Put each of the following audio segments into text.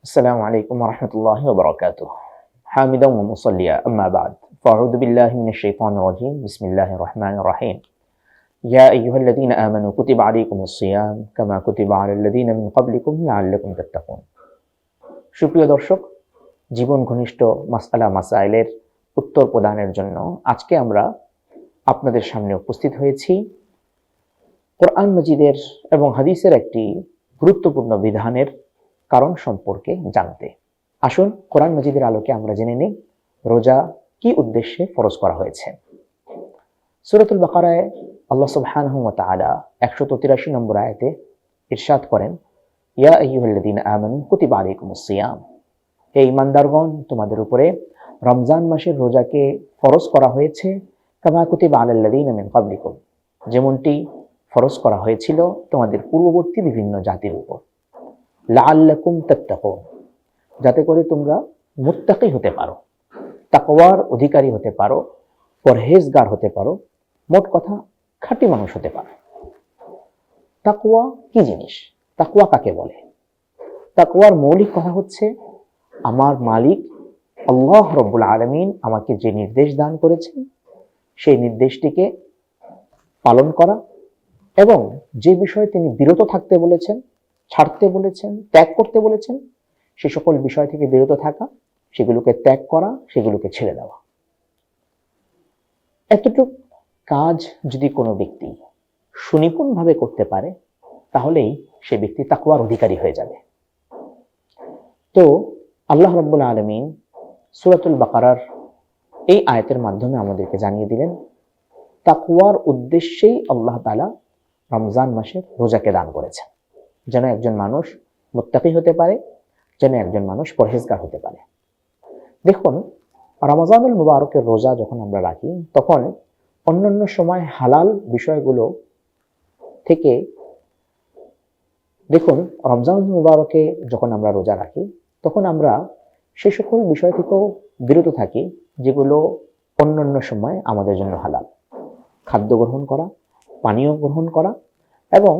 السلام عليكم ورحمة الله وبركاته. حامدا ومصليا أما بعد فأعوذ بالله من الشيطان الرجيم بسم الله الرحمن الرحيم. يا أيها الذين آمنوا كتب عليكم الصيام كما كتب على الذين من قبلكم لعلكم تتقون. সুপ্রিয় দর্শক, জীবন ঘনিষ্ঠ মাসআলা মাসাইলের উত্তর প্রদানের জন্য আজকে আমরা আপনাদের সামনে উপস্থিত হয়েছি কোরআন মাজিদের এবং হাদিসের একটি গুরুত্বপূর্ণ বিধানের কারণ সম্পর্কে জানতে। আসুন কোরআন মাজিদের আলোকে আমরা জেনে নিই রোজা কি উদ্দেশ্যে ফরজ করা হয়েছে। সূরাতুল বাকারায় আল্লাহ সুবহানাহু ওয়া তাআলা 183 নম্বর আয়াতে ইরশাদ করেন, ইয়া আইয়ুহাল্লাযীনা আমানু কুতিবা আলাইকুমুস সিয়াম, হে ঈমানদারগণ, তোমাদের উপরে রমজান মাসের রোজাকে ফরজ করা হয়েছে কামা কুতিবা আলাল্লাযীনা মিন ক্বাবলিকুম, যেমনটি ফরজ করা হয়েছিল তোমাদের পূর্ববর্তী বিভিন্ন জাতির উপর, লাআল্লাকুম তাত্তাকুন, যাতে করে তোমরা মুত্তাকি হতে পারো, তাকওয়ার অধিকারী হতে পারো, পরহেজগার হতে পারো, মোট কথা খাঁটি মানুষ হতে পারো। তাকওয়া কি জিনিস? তাকওয়া কাকে বলে? তাকওয়ার মৌলিক কথা হচ্ছে আমার মালিক আল্লাহ রাব্বুল আলামিন আমাকে যে নির্দেশ দান করেছেন সেই নির্দেশটিকে পালন করা এবং যে বিষয়ে তিনি বিরত থাকতে বলেছেন, ছাড়তে বলেছেন, ত্যাগ করতে বলেছেন, সে সকল বিষয় থেকে বিরত থাকা, সেগুলোকে ত্যাগ করা, সেগুলোকে ছেড়ে দেওয়া। এতটুকু কাজ যদি কোনো ব্যক্তি সুনিপুণভাবে করতে পারে তাহলেই সে ব্যক্তি তাকওয়ার অধিকারী হয়ে যাবে। তো আল্লাহ রাব্বুল আলামিন সূরাতুল বাকারার এই আয়াতের মাধ্যমে আমাদেরকে জানিয়ে দিলেন তাকওয়ার উদ্দেশ্যেই আল্লাহ তাআলা রমজান মাসের রোজাকে দান করেছেন, যেন একজন মানুষ মুত্তাকি হতে পারে, যেন একজন মানুষ পরহেজগার হতে পারে। দেখুন, রমজানুল মুবারকের রোজা যখন আমরা রাখি তখন অন্যান্য সময় হালাল বিষয়গুলো থেকে, দেখুন রমজানুল মুবারকে যখন আমরা রোজা রাখি তখন আমরা সে সকল বিষয় থেকেও বিরত থাকি যেগুলো অন্যান্য সময় আমাদের জন্য হালাল। খাদ্য গ্রহণ করা, পানীয় গ্রহণ করা এবং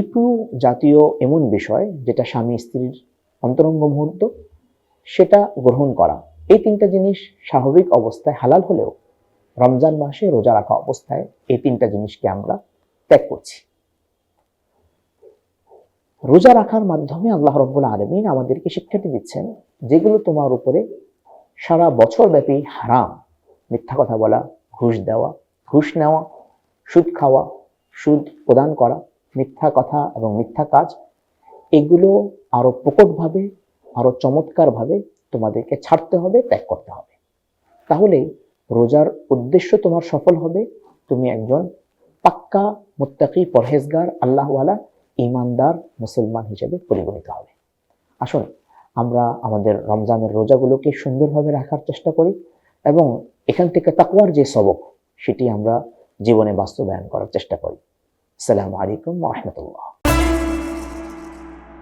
ঋতু জাতীয় এমন বিষয় যেটা স্বামী স্ত্রীর অন্তরঙ্গ মুহূর্ত, সেটা গ্রহণ করা। এই তিনটা জিনিস স্বাভাবিক অবস্থায় হালাল হলেও রমজান মাসে রোজা রাখা অবস্থায় এই তিনটা জিনিসকে আমরা ত্যাগ করছি। রোজা রাখার মাধ্যমে আল্লাহ রাব্বুল আলামিন আমাদেরকে শিক্ষাটি দিচ্ছেন যেগুলো তোমার উপরে সারা বছর ব্যাপী হারাম, মিথ্যা কথা বলা, ঘুষ দেওয়া, ঘুষ নেওয়া, সুদ খাওয়া, সুদ প্রদান করা, মিথ্যা কথা এবং মিথ্যা কাজ, এগুলো আরো প্রকটভাবে, আরো চমৎকারভাবে তোমাদেরকে ছাড়তে হবে, ত্যাগ করতে হবে। তাহলে রোজার উদ্দেশ্য তোমার সফল হবে, তুমি একজন পাক্কা মুত্তাকি, পরহেজগার, আল্লাহওয়ালা, ঈমানদার মুসলমান হিসেবে পরিগণিত হবে। আসুন আমরা আমাদের রমজানের রোজাগুলোকে সুন্দরভাবে রাখার চেষ্টা করি এবং এখান থেকে তাকওয়ার যে সবক সেটি আমরা জীবনে বাস্তবায়ন করার চেষ্টা করি। আসসালামু আলাইকুম ওয়া রাহমাতুল্লাহ।